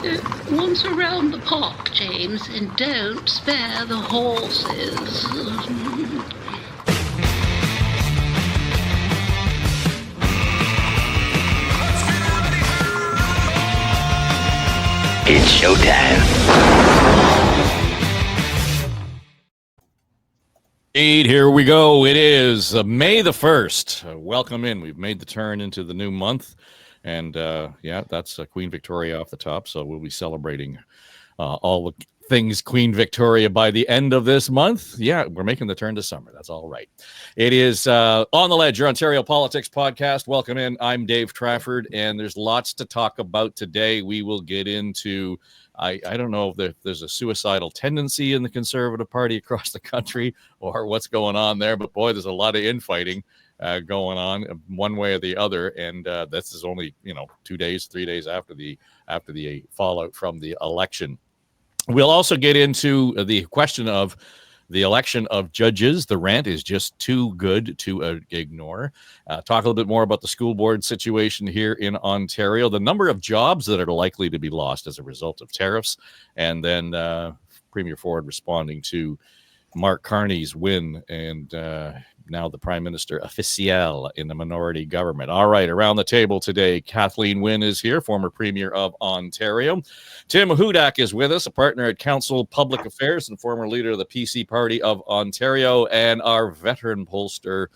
Once around the park, James, and don't spare the horses. It's showtime. Here we go. It is May the 1st. Welcome in. We've made the turn into the new month. And that's Queen Victoria off the top. So we'll be celebrating all the things Queen Victoria by the end of this month. Yeah, we're making the turn to summer. That's all right. It is On the Ledge, your Ontario Politics podcast. Welcome in. I'm Dave Trafford, and there's lots to talk about today. We will get into, I don't know if there's a suicidal tendency in the Conservative Party across the country or what's going on there, but boy, there's a lot of infighting going on one way or the other, and this is only 3 days after the fallout from the election. We'll also get into the question of the election of judges. The rant is just too good to ignore. Talk a little bit more about the school board situation here in Ontario, the number of jobs that are likely to be lost as a result of tariffs, and then Premier Ford responding to Mark Carney's win and now the Prime Minister officiel in the minority government. All right, around the table today, Kathleen Wynne is here, former Premier of Ontario. Tim Hudak is with us, a partner at Council Public Affairs and former leader of the PC Party of Ontario, and our veteran pollster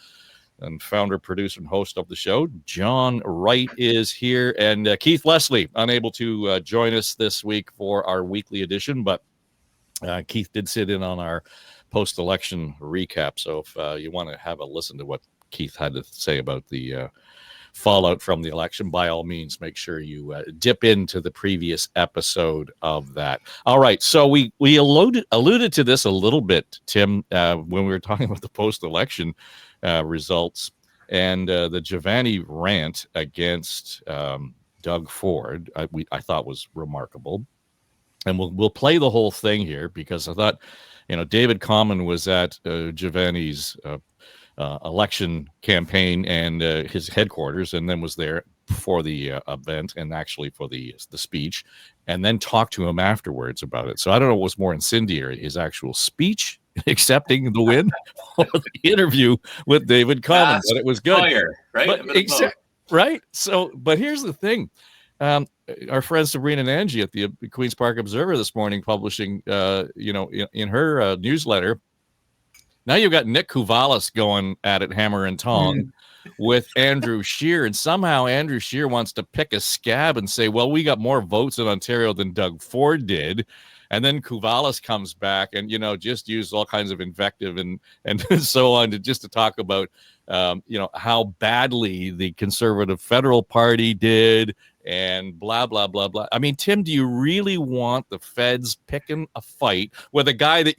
and founder, producer, and host of the show, John Wright, is here. And Keith Leslie, unable to join us this week for our weekly edition, but Keith did sit in on our post-election recap. So if you want to have a listen to what Keith had to say about the fallout from the election, by all means, make sure you dip into the previous episode of that. All right. So we alluded to this a little bit, Tim, when we were talking about the post-election results and the Jivani rant against Doug Ford, I thought was remarkable. And we'll play the whole thing here because I thought, David Common was at Jivani's election campaign and his headquarters, and then was there for the event and actually for the speech, and then talked to him afterwards about it. So I don't know what was more incendiary, his actual speech accepting the win or the interview with David Common. But it was good. Fire, right? Right. So, but here's the thing. Our friend Sabrina and Angie at the Queen's Park Observer this morning publishing, in her newsletter. Now you've got Nick Kouvalis going at it hammer and tong with Andrew Scheer, and somehow Andrew Scheer wants to pick a scab and say, well, we got more votes in Ontario than Doug Ford did. And then Kouvalis comes back and, just use all kinds of invective and so on to talk about, how badly the Conservative Federal Party did and blah, blah, blah, blah. I mean, Tim, do you really want the feds picking a fight with a guy that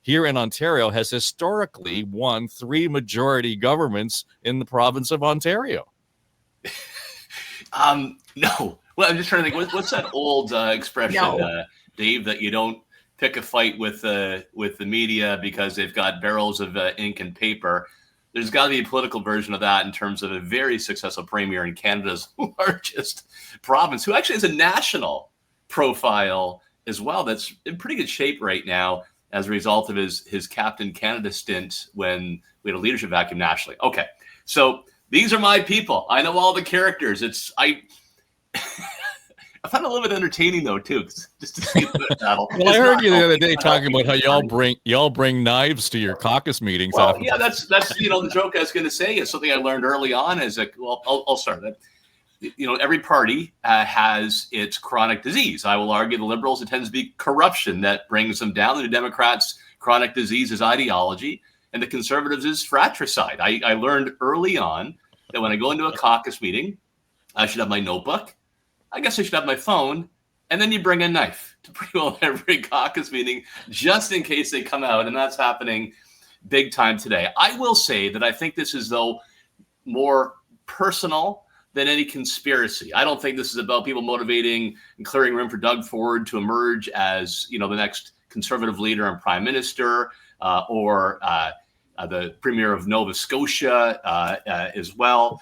here in Ontario has historically won 3 majority governments in the province of Ontario? No. Well, I'm just trying to think, what's that old expression, Dave, that you don't pick a fight with the media because they've got barrels of ink and paper. There's got to be a political version of that in terms of a very successful premier in Canada's largest province, who actually has a national profile as well. That's in pretty good shape right now as a result of his Captain Canada stint when we had a leadership vacuum nationally. Okay, so these are my people. I know all the characters. I find it a little bit entertaining though too, just to see the battle. Well, I heard you the other day talking about how y'all bring knives to your caucus meetings. Well, yeah, that's the joke I was going to say is something I learned early on. I'll start that. Every party has its chronic disease. I will argue the Liberals, it tends to be corruption that brings them down. The Democrats, chronic disease is ideology, and the Conservatives is fratricide. I learned early on that when I go into a caucus meeting, I should have my notebook. I guess I should have my phone, and then you bring a knife to pretty well every caucus meeting, just in case they come out, and that's happening big time today. I will say that I think this is, though, more personal than any conspiracy. I don't think this is about people motivating and clearing room for Doug Ford to emerge as, the next Conservative leader and Prime Minister, or the Premier of Nova Scotia as well.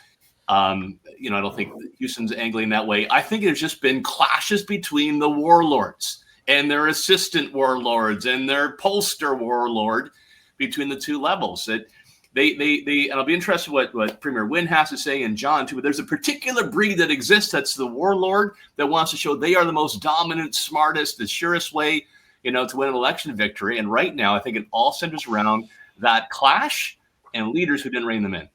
You know, I don't think Houston's angling that way. I think there's just been clashes between the warlords and their assistant warlords and their pollster warlord between the two levels. That they and I'll be interested what Premier Wynne has to say, and John too, but there's a particular breed that exists that's the warlord that wants to show they are the most dominant, smartest, the surest way, you know, to win an election victory. And right now, I think it all centers around that clash and leaders who didn't rein them in.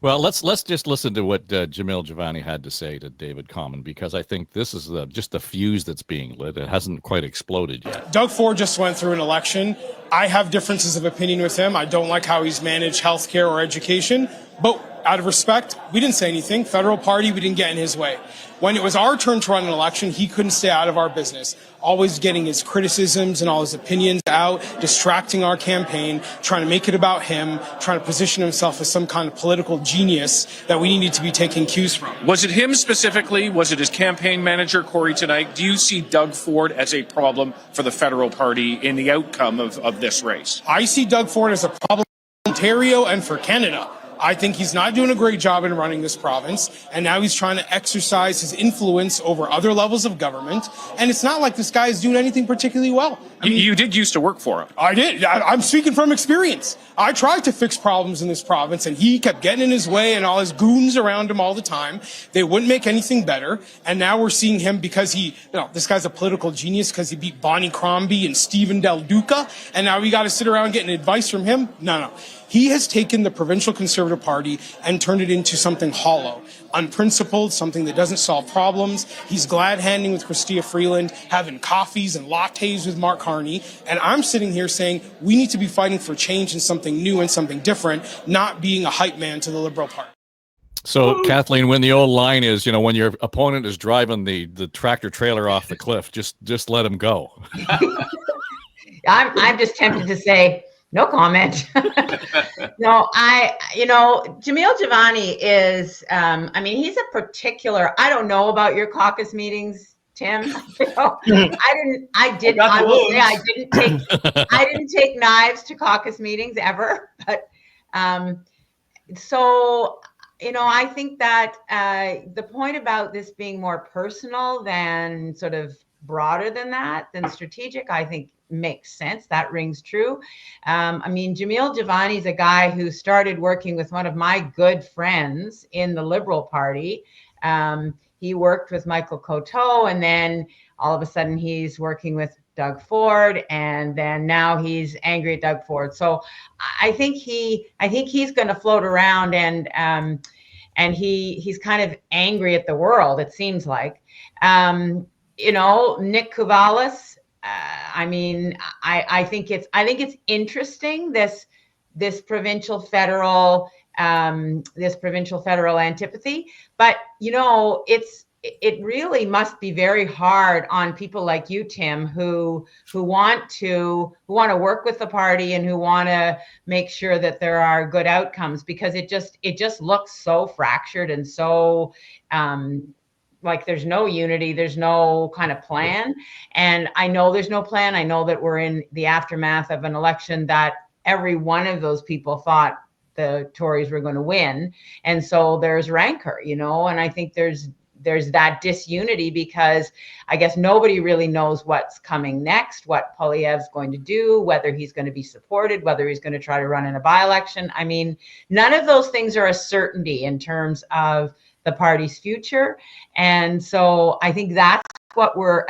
Well, let's just listen to what Jamil Jivani had to say to David Common, because I think this is just the fuse that's being lit. It hasn't quite exploded yet. Doug Ford just went through an election. I have differences of opinion with him. I don't like how he's managed healthcare or education, but out of respect, we didn't say anything. Federal party, we didn't get in his way. When it was our turn to run an election, he couldn't stay out of our business, always getting his criticisms and all his opinions out, distracting our campaign, trying to make it about him, trying to position himself as some kind of political genius that we needed to be taking cues from. Was it him specifically? Was it his campaign manager, Corey, tonight? Do you see Doug Ford as a problem for the federal party in the outcome of this race? I see Doug Ford as a problem for Ontario and for Canada. I think he's not doing a great job in running this province, and now he's trying to exercise his influence over other levels of government, and it's not like this guy is doing anything particularly well. I mean, you did used to work for him. I did. I'm speaking from experience. I tried to fix problems in this province, and he kept getting in his way and all his goons around him all the time. They wouldn't make anything better, and now we're seeing him because this guy's a political genius because he beat Bonnie Crombie and Stephen Del Duca, and now we got to sit around getting advice from him? No. He has taken the provincial Conservative Party and turned it into something hollow, unprincipled, something that doesn't solve problems. He's glad-handing with Chrystia Freeland, having coffees and lattes with Mark Carney. And I'm sitting here saying we need to be fighting for change and something new and something different, not being a hype man to the Liberal Party. So, Kathleen, when the old line is, when your opponent is driving the tractor trailer off the cliff, just let him go. I'm just tempted to say, no comment. No, Jamil Jivani is, he's a particular, I don't know about your caucus meetings, Tim. I didn't take knives to caucus meetings ever, but, I think that the point about this being more personal than sort of broader than that, than strategic, I think makes sense. That rings true. Jamil Jivani is a guy who started working with one of my good friends in the Liberal Party. He worked with Michael Coteau, and then all of a sudden he's working with Doug Ford, and then now he's angry at Doug Ford. So I think he's going to float around, and he's kind of angry at the world, it seems like. Nick Kouvalis, I think it's interesting, this provincial federal antipathy, but it really must be very hard on people like you, Tim, who want to work with the party and who want to make sure that there are good outcomes, because it just looks so fractured and so like there's no unity, there's no kind of plan. And I know there's no plan. I know that we're in the aftermath of an election that every one of those people thought the Tories were going to win. And so there's rancor, and I think there's that disunity because I guess nobody really knows what's coming next, what Poilievre's going to do, whether he's going to be supported, whether he's going to try to run in a by-election. None of those things are a certainty in terms of the party's future. And so I think that's what we're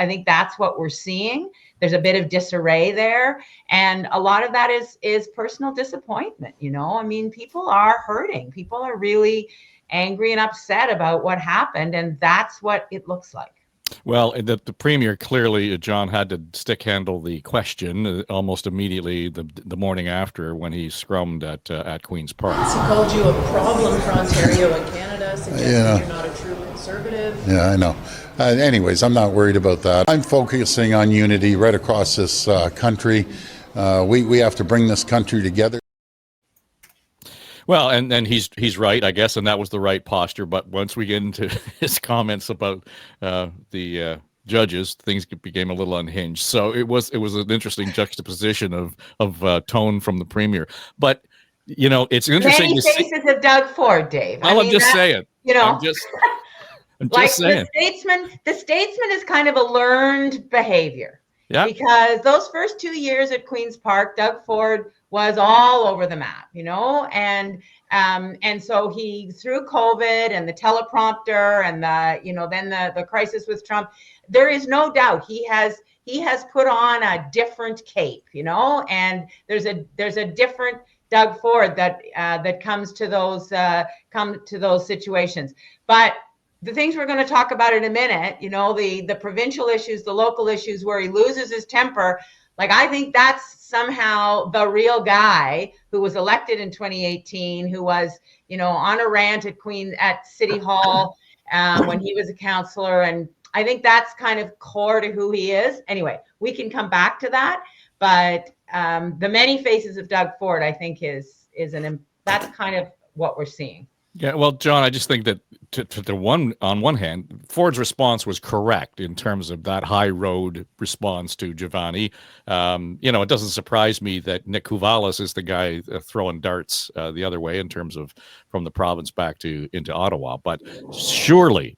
seeing. There's a bit of disarray there. And a lot of that is personal disappointment. People are hurting. People are really angry and upset about what happened. And that's what it looks like. Well, the Premier clearly, John, had to stick handle the question almost immediately the morning after when he scrummed at Queen's Park. He called you a problem for Ontario and Canada, suggesting you're not a true conservative. Yeah, I know. Anyways, I'm not worried about that. I'm focusing on unity right across this country. We have to bring this country together. Well, and he's right, I guess, and that was the right posture. But once we get into his comments about the judges, things became a little unhinged. So it was an interesting juxtaposition of tone from the Premier. But it's interesting Many to see. faces of Doug Ford, Dave. I'm just saying. You know, I'm just like saying. the statesman is kind of a learned behavior. Yeah. Because those first 2 years at Queen's Park, Doug Ford was all over the map, you know, and so he, through COVID and the teleprompter and then the crisis with Trump, there is no doubt he has put on a different cape, you know, and there's a different Doug Ford that comes to those situations. But the things we're going to talk about in a minute, you know, the provincial issues, the local issues where he loses his temper, like I think that's somehow the real guy who was elected in 2018, who was, you know, on a rant at City Hall when he was a councillor. And I think that's kind of core to who he is. Anyway, we can come back to that. But the many faces of Doug Ford, I think that's kind of what we're seeing. Yeah, well, John, I just think that on one hand, Ford's response was correct in terms of that high road response to Jivani. You know, it doesn't surprise me that Nick Kouvalis is the guy throwing darts the other way in terms of from the province back into Ottawa. But surely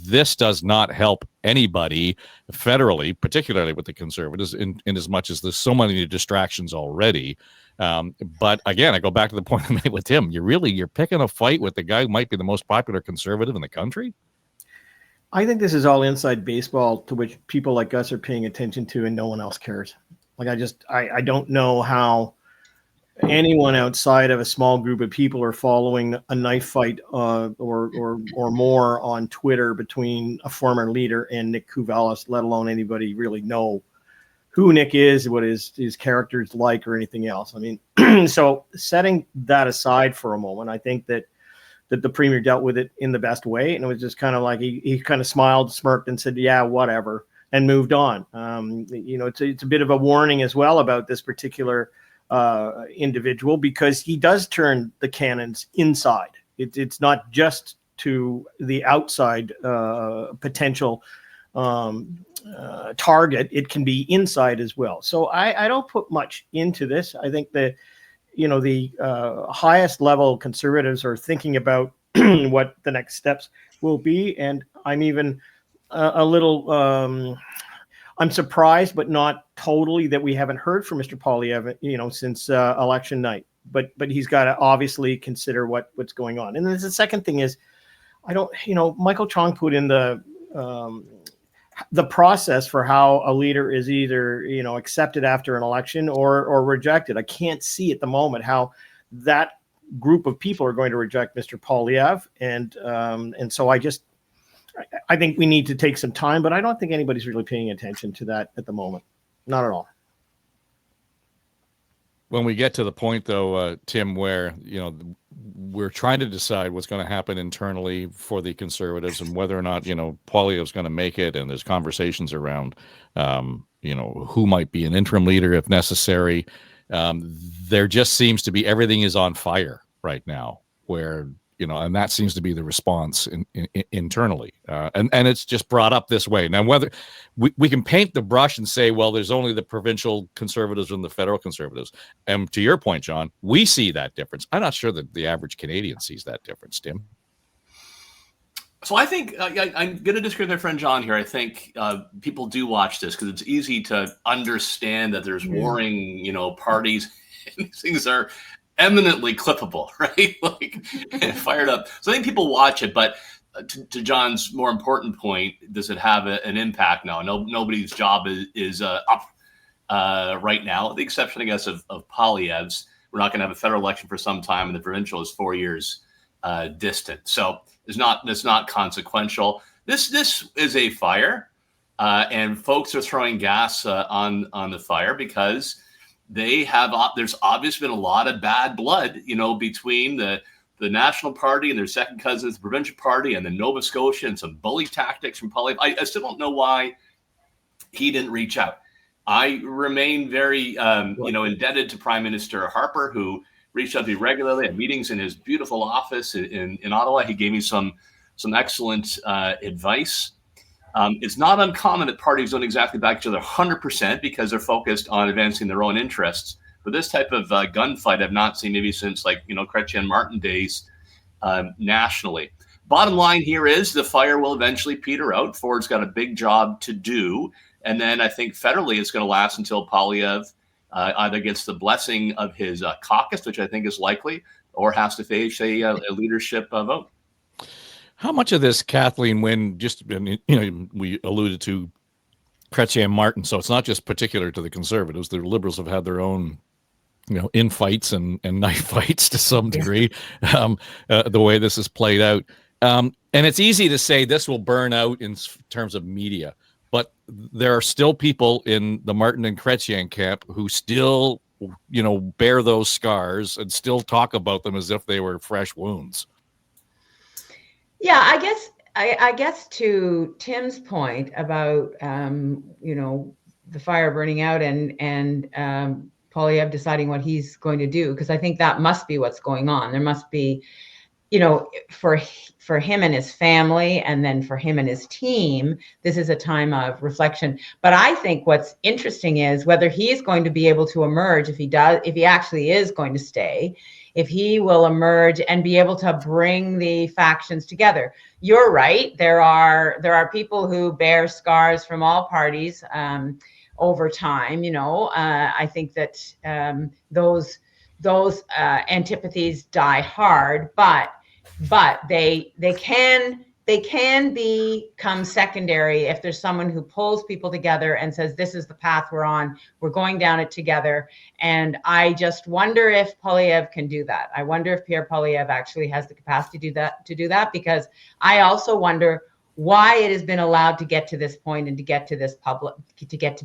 this does not help anybody federally, particularly with the Conservatives, in as much as there's so many distractions already. But again, I go back to the point I made with Tim. You're picking a fight with the guy who might be the most popular Conservative in the country. I think this is all inside baseball to which people like us are paying attention to and no one else cares. Like I don't know how anyone outside of a small group of people are following a knife fight or more on Twitter between a former leader and Nick Kouvalis, let alone anybody really know who Nick is, what his character is like, or anything else. I mean, so setting that aside for a moment, I think that the premier dealt with it in the best way, and it was just kind of like he kind of smiled, smirked, and said, "Yeah, whatever," and moved on. You know, it's a bit of a warning as well about this particular individual, because he does turn the cannons inside. It's not just to the outside potential target, it can be inside as well. So I don't put much into this. I think that, you know, the highest level Conservatives are thinking about what the next steps will be. And I'm even a little, I'm surprised, but not totally, that we haven't heard from Mr. Poilievre, you know, since election night. But he's got to obviously consider what's going on. And then the second thing is, Michael Chong put in the process for how a leader is either, you know, accepted after an election or rejected. I can't see at the moment how that group of people are going to reject Mr. Poilievre. And so I think we need to take some time, but I don't think anybody's really paying attention to that at the moment. Not at all. When we get to the point, though, Tim, where, you know, we're trying to decide what's going to happen internally for the Conservatives and whether or not, you know, Poilievre's going to make it, and there's conversations around, you know, who might be an interim leader if necessary. There just seems to be everything is on fire right now, where, you know, and that seems to be the response internally. And it's just brought up this way. Now, whether we can paint the brush and say, well, there's only the provincial Conservatives and the federal Conservatives. And to your point, John, we see that difference. I'm not sure that the average Canadian sees that difference, Tim. So I think I'm going to disagree with my friend John here. I think people do watch this because it's easy to understand that there's warring, you know, parties. And these things are eminently clippable, right? Like fired up. So I think people watch it, but to John's more important point, does it have an impact now? Nobody's job is up right now, with the exception, I guess, of Poilievre's. We're not going to have a federal election for some time, and the provincial is 4 years distant. So it's not consequential. This is a fire, and folks are throwing gas on the fire because there's obviously been a lot of bad blood, you know, between the National Party and their second cousins, the Provincial Party, and the Nova Scotia, and some bully tactics from Poilievre. I still don't know why he didn't reach out. I remain very, indebted to Prime Minister Harper, who reached out to me regularly at meetings in his beautiful office in Ottawa. He gave me some excelent advice. It's not uncommon that parties don't exactly back each other 100% because they're focused on advancing their own interests. But this type of gunfight I've not seen maybe since, like, you know, Chrétien Martin days nationally. bottom line here is the fire will eventually peter out. Ford's got a big job to do. And then I think federally it's going to last until Poilievre either gets the blessing of his caucus, which I think is likely, or has to face a leadership vote. How much of this, Kathleen Wynne, we alluded to Chrétien Martin, so it's not just particular to the Conservatives. The Liberals have had their own, infights and knife fights to some degree, the way this is played out. And it's easy to say this will burn out in terms of media, but there are still people in the Martin and Chrétien camp who still, bear those scars and still talk about them as if they were fresh wounds. Yeah, I guess to Tim's point about the fire burning out and Poilievre deciding what he's going to do, because I think that must be what's going on. There must be, for him and his family, and then for him and his team, this is a time of reflection. But I think what's interesting is whether he is going to be able to emerge, if he actually is going to stay, if he will emerge and be able to bring the factions together. You're right. There are people who bear scars from all parties over time. I think that those antipathies die hard, but they can become secondary if there's someone who pulls people together and says, this is the path we're on, we're going down it together. And I just wonder if Poilievre can do that. I wonder if Pierre Poilievre actually has the capacity to do that, because I also wonder why it has been allowed to get to this point and to get to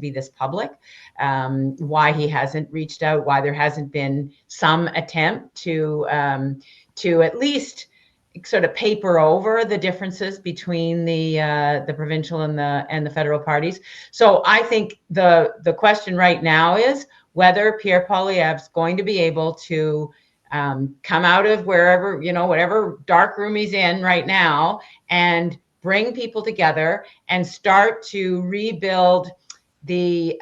be this public, why he hasn't reached out, why there hasn't been some attempt to at least sort of paper over the differences between the provincial and the federal parties. So I think the question right now is whether Pierre Poilievre is going to be able to come out of wherever, whatever dark room he's in right now, and bring people together and start to rebuild the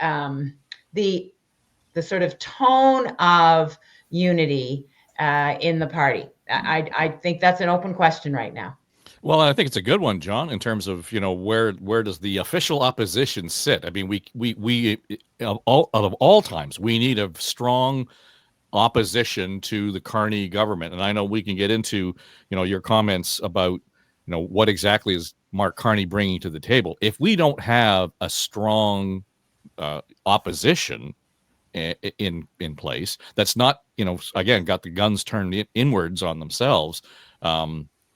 sort of tone of unity in the party. I think that's an open question right now. Well, I think it's a good one, John, in terms of, where does the official opposition sit? I mean, we out of all times, we need a strong opposition to the Carney government. And I know we can get into, your comments about, what exactly is Mark Carney bringing to the table. If we don't have a strong opposition in place, that's not, again, got the guns turned inwards on themselves,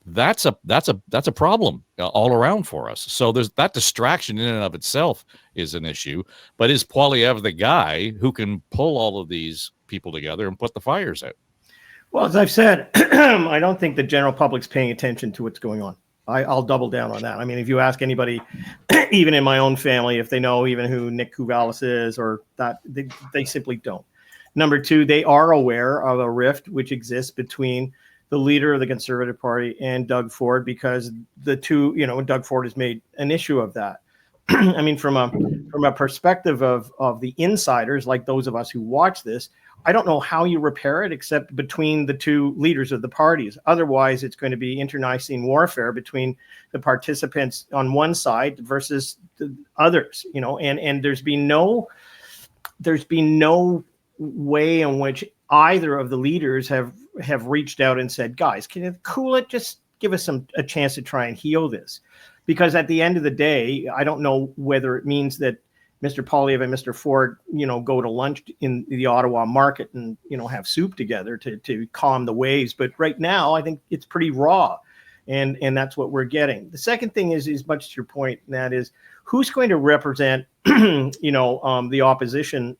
that's a problem all around for us. So there's that distraction in and of itself is an issue. But is Poilievre the guy who can pull all of these people together and put the fires out? Well, as I've said, I don't think the general public's paying attention to what's going on. I'll double down on that. I mean, if you ask anybody, even in my own family, if they know even who Nick Kouvalis is or that, they simply don't. Number two, they are aware of a rift which exists between the leader of the Conservative Party and Doug Ford, because the two, Doug Ford has made an issue of that. I mean, from a perspective of the insiders, like those of us who watch this, I don't know how you repair it except between the two leaders of the parties. Otherwise, it's going to be internecine warfare between the participants on one side versus the others, and there's been no way in which either of the leaders have reached out and said, guys, can you cool it? Just give us a chance to try and heal this. Because at the end of the day, I don't know whether it means that Mr. Poilievre and Mr. Ford, go to lunch in the Ottawa market and, have soup together to calm the waves. But right now, I think it's pretty raw. And that's what we're getting. The second thing is much to your point, and that is who's going to represent, the opposition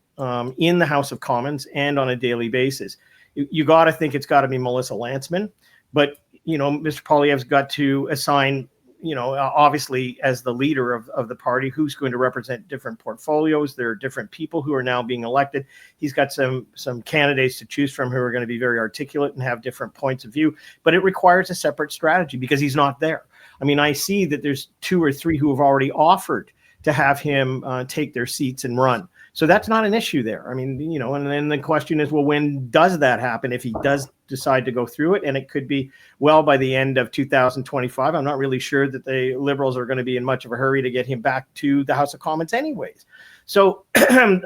in the House of Commons and on a daily basis. You got to think it's got to be Melissa Lantsman. But, Mr. Poilievre's got to assign, obviously as the leader of the party, who's going to represent different portfolios. There are different people who are now being elected. He's got some candidates to choose from who are going to be very articulate and have different points of view, but it requires a separate strategy because he's not there. I mean, I see that there's 2 or 3 who have already offered to have him take their seats and run. So that's not an issue there. I mean, and then the question is, well, when does that happen? If he does decide to go through it, and it could be well by the end of 2025. I'm not really sure that the Liberals are going to be in much of a hurry to get him back to the House of Commons anyways. So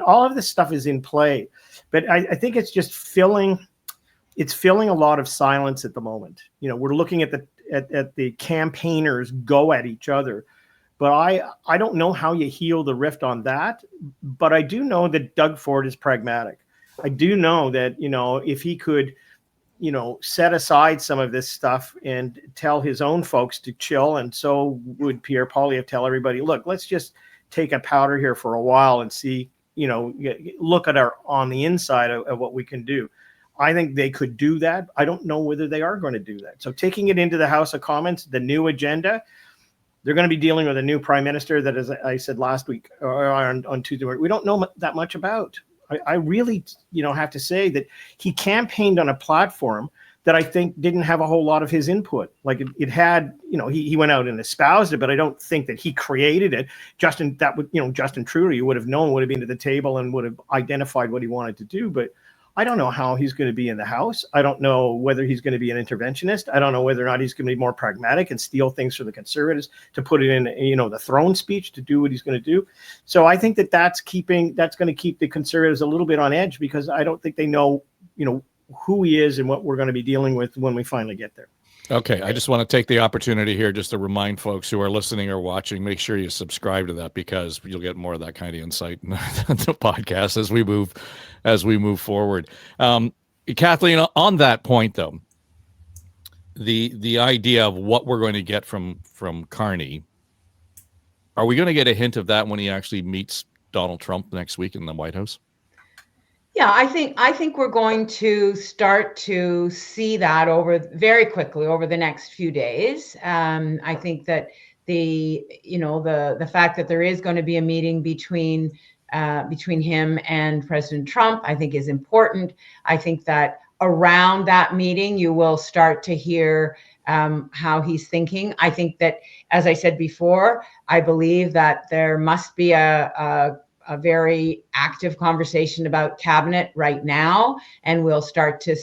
all of this stuff is in play, but I think it's just filling a lot of silence at the moment. We're looking at the campaigners go at each other. But I don't know how you heal the rift on that. But I do know that Doug Ford is pragmatic. I do know that, if he could, set aside some of this stuff and tell his own folks to chill, and so would Pierre Poilievre tell everybody, look, let's just take a powder here for a while and see, look at on the inside of what we can do. I think they could do that. I don't know whether they are going to do that. So taking it into the House of Commons, the new agenda, they're going to be dealing with a new prime minister that, as I said last week or on Tuesday, we don't know that much about. I really, have to say that he campaigned on a platform that I think didn't have a whole lot of his input. Like it had, he went out and espoused it, but I don't think that he created it. Justin Trudeau, you would have known, would have been to the table and would have identified what he wanted to do. But I don't know how he's going to be in the House. I don't know whether he's going to be an interventionist. I don't know whether or not he's going to be more pragmatic and steal things from the Conservatives to put it in, the throne speech to do what he's going to do. So I think that's going to keep the Conservatives a little bit on edge, because I don't think they know, who he is and what we're going to be dealing with when we finally get there. Okay, I just want to take the opportunity here just to remind folks who are listening or watching, make sure you subscribe to that, because you'll get more of that kind of insight in the podcast as we move forward. Kathleen, on that point though, the idea of what we're going to get from Carney, are we going to get a hint of that when he actually meets Donald Trump next week in the White House? Yeah, I think we're going to start to see that very quickly over the next few days. I think that the fact that there is going to be a meeting between him and President Trump, I think, is important. I think that around that meeting, you will start to hear how he's thinking. I think that, as I said before, I believe that there must be a very active conversation about cabinet right now, and we'll start to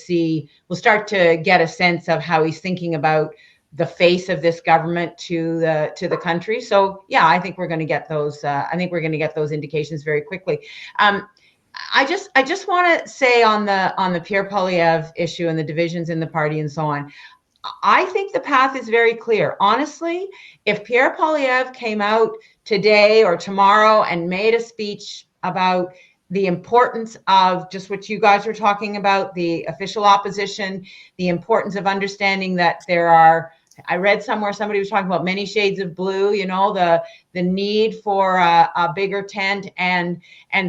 get a sense of how he's thinking about the face of this government to the country. So yeah, I think we're going to get those. I think we're going to get those indications very quickly. I just want to say on the Pierre Poilievre issue and the divisions in the party and so on, I think the path is very clear. Honestly, if Pierre Poilievre came out today or tomorrow and made a speech about the importance of just what you guys were talking about, the official opposition, the importance of understanding that there are, I read somewhere somebody was talking about many shades of blue, the need for a bigger tent and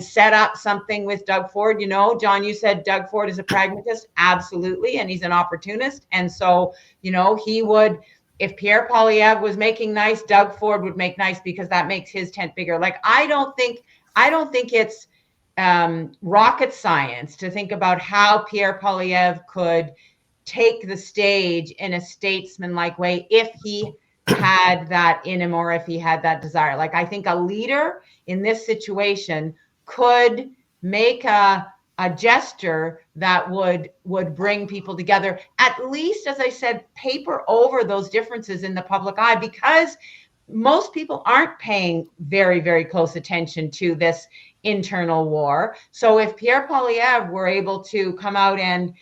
set up something with Doug Ford. John, you said Doug Ford is a pragmatist. Absolutely. And he's an opportunist. And so, he would, if Pierre Poilievre was making nice, Doug Ford would make nice, because that makes his tent bigger. Like, I don't think it's rocket science to think about how Pierre Poilievre could take the stage in a statesman-like way if he had that in him, or if he had that desire. Like, I think a leader in this situation could make a gesture that would bring people together, at least, as I said, paper over those differences in the public eye, because most people aren't paying very, very close attention to this internal war. So if Pierre Poilievre were able to come out and,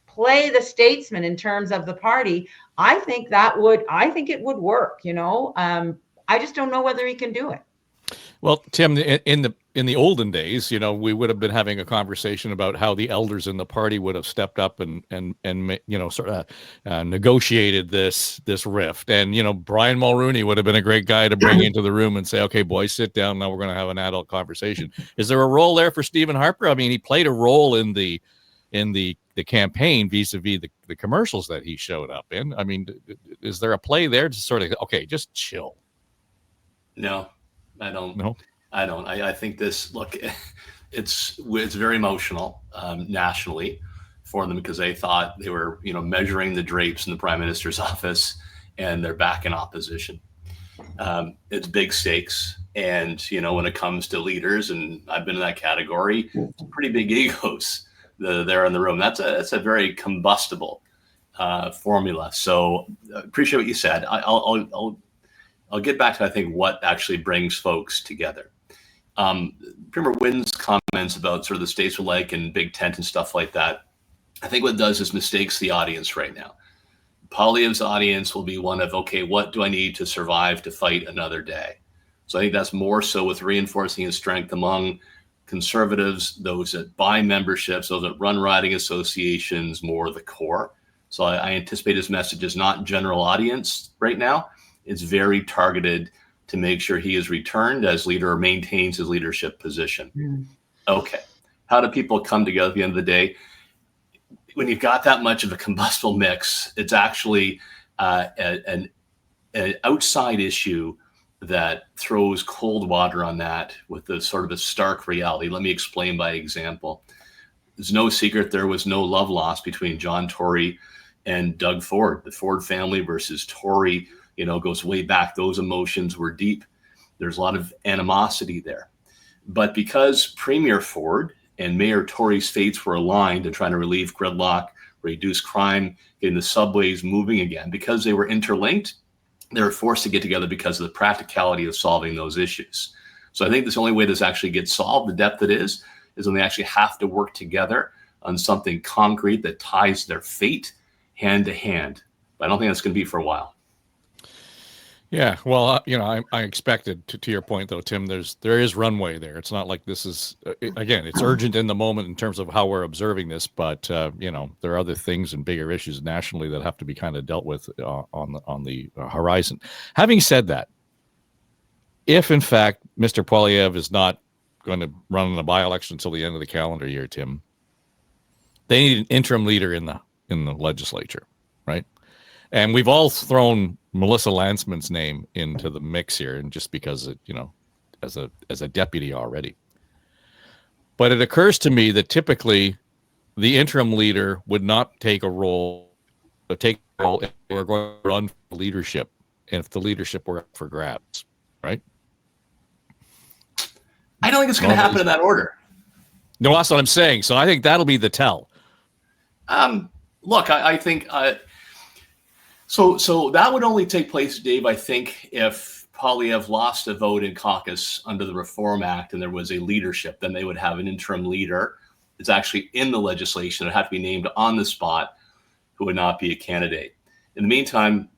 play the statesman in terms of the party, I think it would work. I just don't know whether he can do it. Well, Tim, in the olden days, we would have been having a conversation about how the elders in the party would have stepped up and sort of negotiated this rift. And, Brian Mulroney would have been a great guy to bring into the room and say, okay, boys, sit down. Now we're going to have an adult conversation. Is there a role there for Stephen Harper? I mean, he played a role in the campaign vis-a-vis the commercials that he showed up in. I mean, is there a play there to sort of, okay, just chill? No, I don't. No, I don't. I think this, look, it's very emotional nationally for them, because they thought they were, measuring the drapes in the prime minister's office, and they're back in opposition. It's big stakes. And, when it comes to leaders, and I've been in that category, pretty big egos there in the room. That's a very combustible formula. So appreciate what you said. I'll get back to, I think, what actually brings folks together. Premier Wynne's comments about sort of the states like and big tent and stuff like that, I think what it does is mistakes the audience right now. Poilievre's audience will be one of, okay, what do I need to survive to fight another day? So I think that's more so with reinforcing his strength among conservatives, those that buy memberships, those that run riding associations, more the core. So I anticipate his message is not general audience right now. It's very targeted to make sure he is returned as leader or maintains his leadership position. Okay. How do people come together at the end of the day? When you've got that much of a combustible mix, it's actually an outside issue that throws cold water on that with the sort of a stark reality. Let me explain by example. There's no secret there was no love lost between John Tory and Doug Ford. The Ford family versus Tory, goes way back. Those emotions were deep. There's a lot of animosity there. But because Premier Ford and Mayor Tory's fates were aligned to trying to relieve gridlock, reduce crime, getting the subways moving again, because they were interlinked, they were forced to get together because of the practicality of solving those issues. So I think this only way this actually gets solved, the depth it is when they actually have to work together on something concrete that ties their fate hand to hand. But I don't think that's going to be for a while. Yeah, well, I expected to your point though, Tim. There is runway there. It's not like this is again. It's urgent in the moment in terms of how we're observing this, but there are other things and bigger issues nationally that have to be kind of dealt with on the horizon. Having said that, if in fact Mr. Poilievre is not going to run in a by-election until the end of the calendar year, Tim, they need an interim leader in the legislature, right? And we've all thrown Melissa Landsman's name into the mix here, and just because it, as a deputy already. But it occurs to me that typically the interim leader would not take a role if we're going to run for leadership, and if the leadership were up for grabs, right? I don't think it's going to happen in that order. No, that's what I'm saying. So I think that'll be the tell. Look, I think. So that would only take place, Dave, I think, if Poilievre lost a vote in caucus under the Reform Act and there was a leadership, then they would have an interim leader that's actually in the legislation that would have to be named on the spot, who would not be a candidate. In the meantime,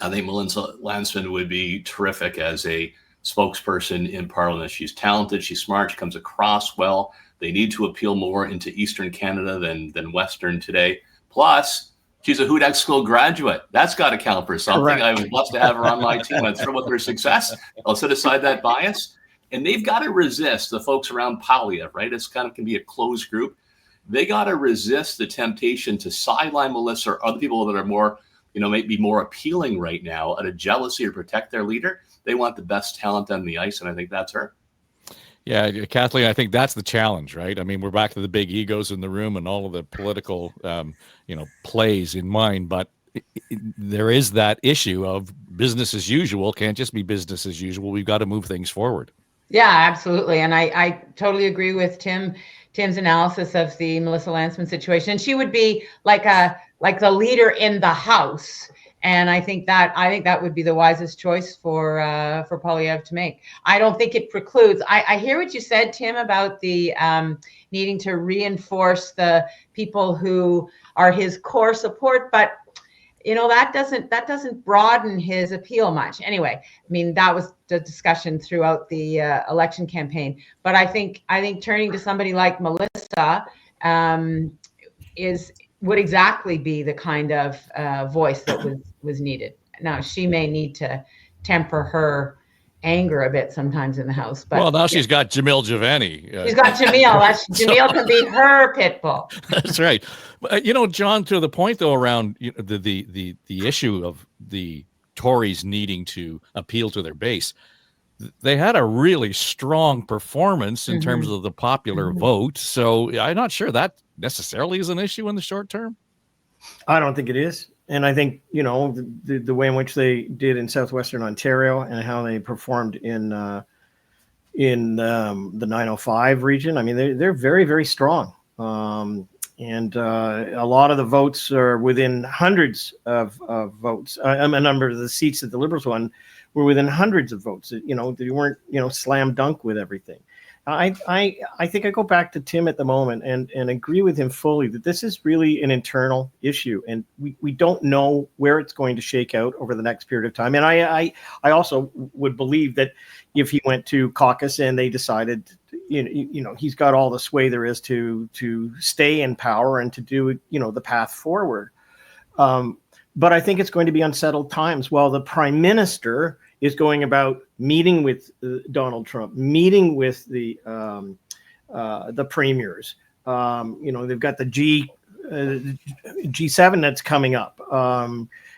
I think Melissa Landsman would be terrific as a spokesperson in Parliament. She's talented, she's smart, she comes across well. They need to appeal more into Eastern Canada than Western today. Plus, she's a Hudak School graduate. That's got to count for something. Correct. I would love to have her on my team. I'm thrilled with her success. I'll set aside that bias. And they've got to resist the folks around Poilievre, right? It's kind of can be a closed group. They got to resist the temptation to sideline Melissa or other people that are more, maybe more appealing right now out of jealousy or protect their leader. They want the best talent on the ice, and I think that's her. Yeah, Kathleen, I think that's the challenge, right? I mean, we're back to the big egos in the room and all of the political, plays in mind. But there is that issue of business as usual. Can't just be business as usual. We've got to move things forward. Yeah, absolutely. And I totally agree with Tim's analysis of the Melissa Landsman situation. And she would be like the leader in the House. And I think that would be the wisest choice for Poilievre to make. I don't think it precludes. I hear what you said, Tim, about the needing to reinforce the people who are his core support, but that doesn't broaden his appeal much. Anyway, I mean, that was the discussion throughout the election campaign. But I think turning to somebody like Melissa would exactly be the kind of voice that was needed. Now, she may need to temper her anger a bit sometimes in the House. But well, now she's got Jamil Jivani. She's got Jamil. Jamil can be her pit bull. That's right. John, to the point though around the issue of the Tories needing to appeal to their base, they had a really strong performance in terms of the popular vote. So I'm not sure that necessarily is an issue in the short term. I don't think it is. And I think, the way in which they did in southwestern Ontario and how they performed in the 905 region. I mean, they're very, very strong. And a lot of the votes are within hundreds of votes. A number of the seats that the Liberals won were within hundreds of votes. They weren't, slam dunk with everything. I think I go back to Tim at the moment and agree with him fully that this is really an internal issue, and we don't know where it's going to shake out over the next period of time. And I also would believe that if he went to caucus and they decided, he's got all the sway there is to stay in power and to do, the path forward. But I think it's going to be unsettled times while the prime minister is going about meeting with Donald Trump, meeting with the premiers. They've got the G7 that's coming up.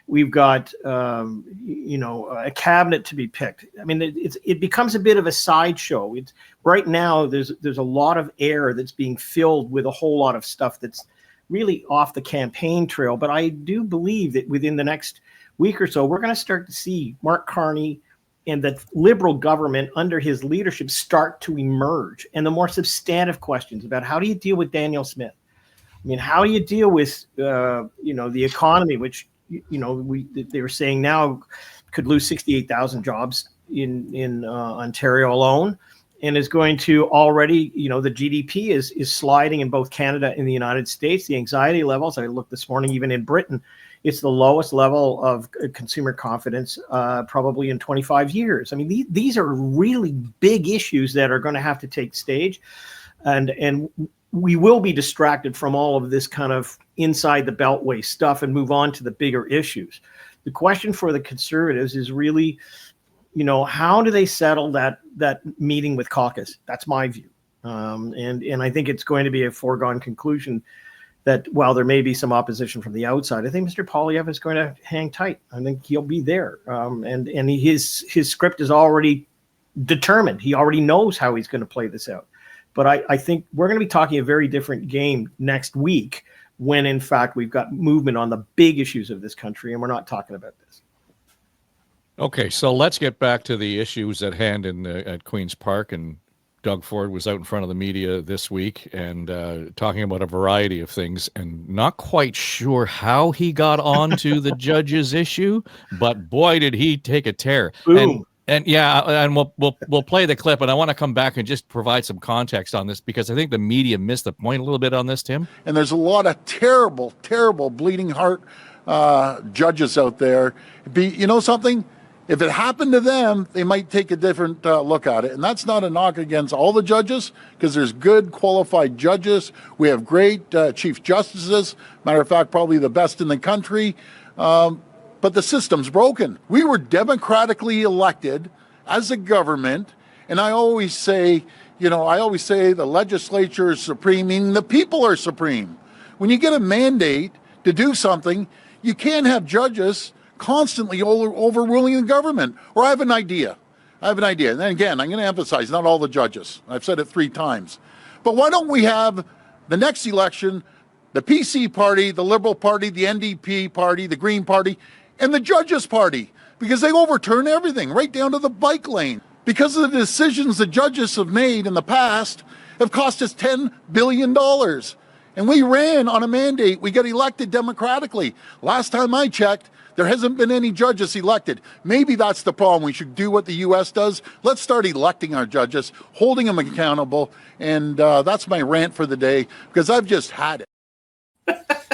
We've got a cabinet to be picked. I mean, it becomes a bit of a sideshow. It's right now. There's a lot of air that's being filled with a whole lot of stuff that's really off the campaign trail. But I do believe that within the next week or so, we're going to start to see Mark Carney and the Liberal government under his leadership start to emerge, and the more substantive questions about how do you deal with Daniel Smith? I mean, how do you deal with the economy, which they were saying now could lose 68,000 jobs in Ontario alone, and is going to already, the GDP is sliding in both Canada and the United States. The anxiety levels, I looked this morning, even in Britain, it's the lowest level of consumer confidence probably in 25 years. I mean, these are really big issues that are going to have to take stage, and we will be distracted from all of this kind of inside the beltway stuff and move on to the bigger issues. The question for the Conservatives is really, how do they settle that meeting with caucus? That's my view. And I think it's going to be a foregone conclusion that while there may be some opposition from the outside, I think Mr. Poilievre is going to hang tight. I think he'll be there. And his script is already determined. He already knows how he's going to play this out. But I think we're going to be talking a very different game next week when, in fact, we've got movement on the big issues of this country, and we're not talking about this. Okay, so let's get back to the issues at hand at Queen's Park. And Doug Ford was out in front of the media this week and talking about a variety of things, and not quite sure how he got onto the judges issue, but boy, did he take a tear. Boom. And we'll play the clip, and I want to come back and just provide some context on this because I think the media missed the point a little bit on this, Tim. And there's a lot of terrible, terrible bleeding heart judges out there. Something? If it happened to them, they might take a different look at it. And that's not a knock against all the judges, because there's good, qualified judges. We have great chief justices. Matter of fact, probably the best in the country. But the system's broken. We were democratically elected as a government. And I always say the legislature is supreme, meaning the people are supreme. When you get a mandate to do something, you can't have judges constantly overruling the government. Or I have an idea. And then again, I'm going to emphasize, not all the judges. I've said it 3 times. But why don't we have the next election, the PC party, the Liberal Party, the NDP party, the Green Party, and the Judges Party? Because they overturn everything, right down to the bike lane. Because of the decisions the judges have made in the past have cost us $10 billion. And we ran on a mandate. We got elected democratically. Last time I checked, there hasn't been any judges elected. Maybe that's the problem. We should do what the U.S. does. Let's start electing our judges, holding them accountable. And that's my rant for the day, because I've just had it.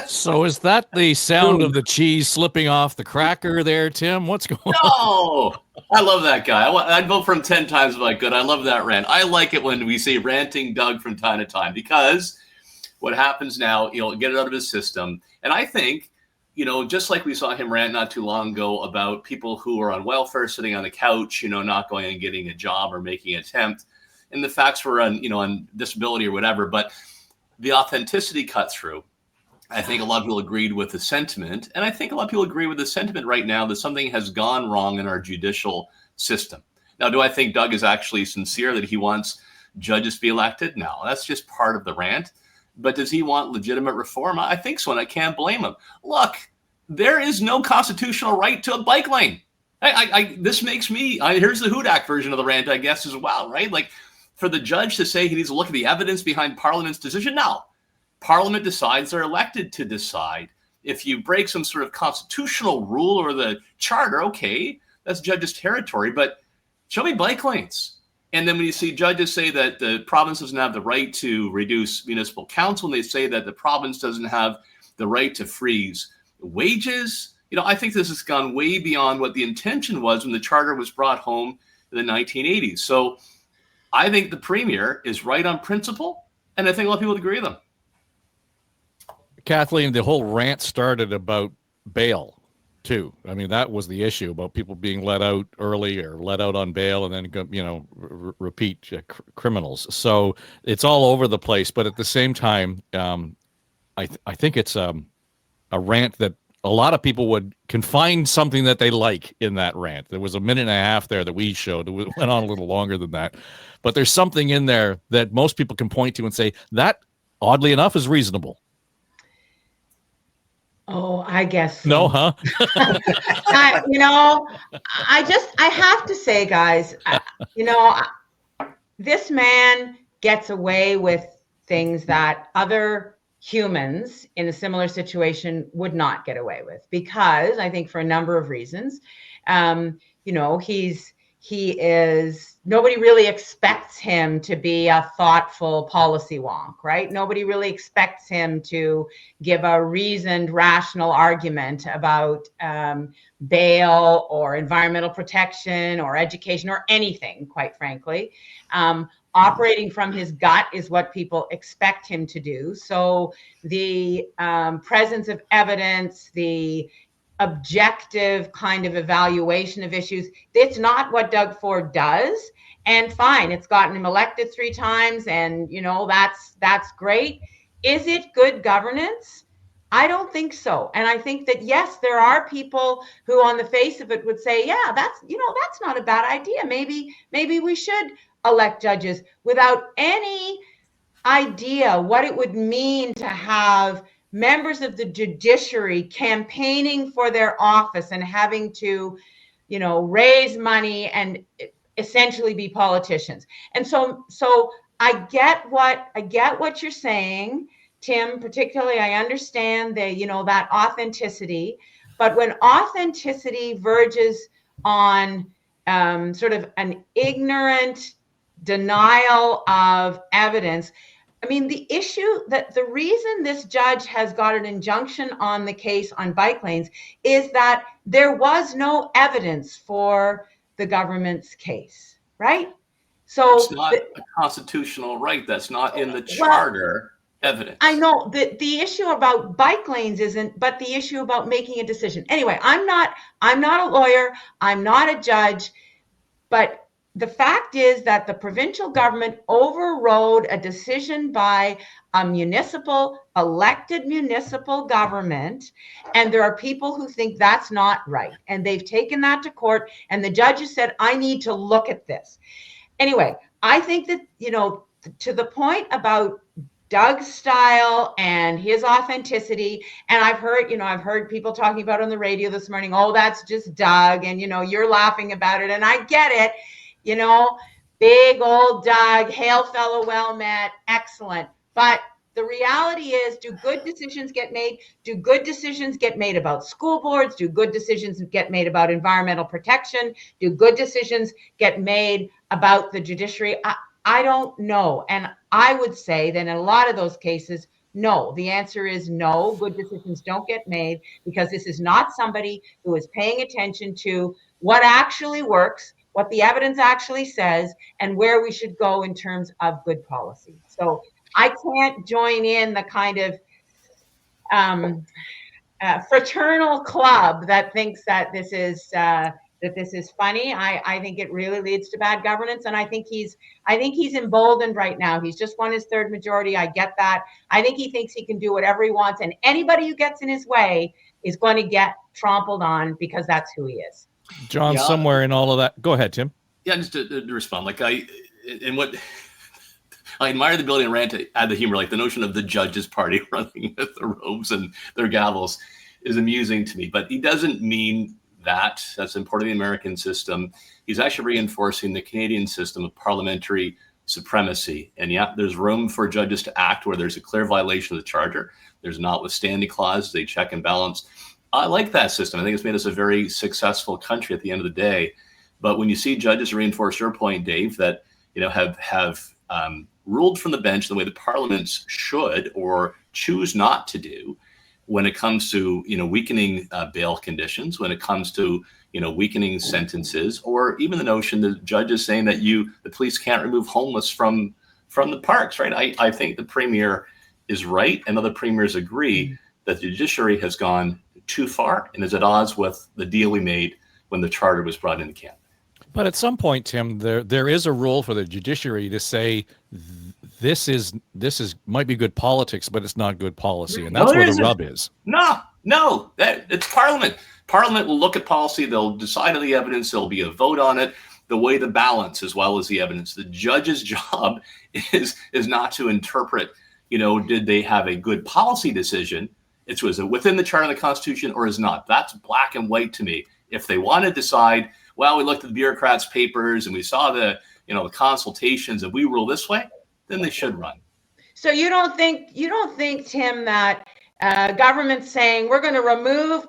So is that the sound of the cheese slipping off the cracker there, Tim? What's going on? No! I love that guy. I'd vote for him 10 times if I could. I love that rant. I like it when we say ranting Doug from time to time, because what happens now, get it out of his system. And I think, just like we saw him rant not too long ago about people who are on welfare, sitting on the couch, not going and getting a job or making an attempt. And the facts were on disability or whatever, but the authenticity cut through. I think a lot of people agreed with the sentiment. And I think a lot of people agree with the sentiment right now that something has gone wrong in our judicial system. Now, do I think Doug is actually sincere that he wants judges to be elected? No, that's just part of the rant. But does he want legitimate reform? I think so, and I can't blame him. Look, there is no constitutional right to a bike lane. This makes me, here's the Hudak version of the rant, I guess, as well, right? Like, for the judge to say he needs to look at the evidence behind Parliament's decision. No, Parliament decides, they're elected to decide. If you break some sort of constitutional rule or the charter, okay, that's judge's territory, but show me bike lanes. And then when you see judges say that the province doesn't have the right to reduce municipal council, and they say that the province doesn't have the right to freeze wages, I think this has gone way beyond what the intention was when the charter was brought home in the 1980s. So I think the Premier is right on principle, and I think a lot of people would agree with him. Kathleen, the whole rant started about bail, too. I mean, that was the issue, about people being let out early or let out on bail and then, repeat criminals. So it's all over the place. But at the same time, I think it's a rant that a lot of people can find something that they like in that rant. There was a minute and a half there that we showed. It went on a little longer than that. But there's something in there that most people can point to and say, that, oddly enough, is reasonable. Oh, I guess so. No, huh? I have to say, guys, this man gets away with things that other humans in a similar situation would not get away with, because I think for a number of reasons, nobody really expects him to be a thoughtful policy wonk, right? Nobody really expects him to give a reasoned, rational argument about bail or environmental protection or education or anything, quite frankly. Operating from his gut is what people expect him to do. So the presence of evidence, the objective kind of evaluation of issues, it's not what Doug Ford does. And fine, it's gotten him elected 3 times, and that's great. Is it good governance? I don't think so. And I think that, yes, there are people who on the face of it would say, yeah, that's not a bad idea. Maybe we should elect judges, without any idea what it would mean to have members of the judiciary campaigning for their office and having to, raise money and essentially be politicians. And so I get what you're saying, Tim. Particularly, I understand that authenticity, but when authenticity verges on sort of an ignorant denial of evidence. I mean, the reason this judge has got an injunction on the case on bike lanes is that there was no evidence for the government's case, right? So it's not a constitutional right. That's not in the charter evidence. I know that the issue about bike lanes isn't, but the issue about making a decision. Anyway, I'm not a lawyer. I'm not a judge, but the fact is that the provincial government overrode a decision by a elected municipal government, and there are people who think that's not right, and they've taken that to court, and the judge has said, I need to look at this. Anyway, I think that, to the point about Doug's style and his authenticity, and I've heard people talking about on the radio this morning, oh, that's just Doug, and you're laughing about it, and I get it. Big old Doug, hail fellow well met, excellent. But the reality is, do good decisions get made? Do good decisions get made about school boards? Do good decisions get made about environmental protection? Do good decisions get made about the judiciary? I don't know. And I would say that in a lot of those cases, no. The answer is no. Good decisions don't get made, because this is not somebody who is paying attention to what actually works, what the evidence actually says, and where we should go in terms of good policy. So I can't join in the kind of fraternal club that thinks that this is funny. I think it really leads to bad governance, and I think he's emboldened right now. He's just won his 3rd majority. I get that. I think he thinks he can do whatever he wants, and anybody who gets in his way is going to get trampled on, because that's who he is. John, somewhere in all of that. Go ahead, Tim. Yeah, just to respond. I admire the ability of Rant to add the humor, like the notion of the judge's party running with the robes and their gavels is amusing to me, but he doesn't mean That's important in the American system. He's actually reinforcing the Canadian system of parliamentary supremacy. And yeah, there's room for judges to act where there's a clear violation of the charter. There's a notwithstanding clause, they check and balance. I like that system. I think it's made us a very successful country at the end of the day. But when you see judges reinforce your point, Dave, that have ruled from the bench the way the parliaments should or choose not to do, when it comes to weakening bail conditions, when it comes to weakening sentences, or even the notion that judges saying that the police can't remove homeless from the parks, right? I think the premier is right, and other premiers agree that the judiciary has gone too far and is at odds with the deal we made when the charter was brought into Canada. But at some point, Tim, there is a role for the judiciary to say this might be good politics, but it's not good policy, and that's where the rub is. No, it's Parliament. Parliament will look at policy. They'll decide on the evidence. There'll be a vote on it. The way the balance as well as the evidence. The judge's job is not to interpret. Did they have a good policy decision? Was it within the charter of the Constitution or is not? That's black and white to me. If they want to decide, well, we looked at the bureaucrats' papers and we saw the consultations and we rule this way, then they should run. So you don't think, Tim, that government saying we're going to remove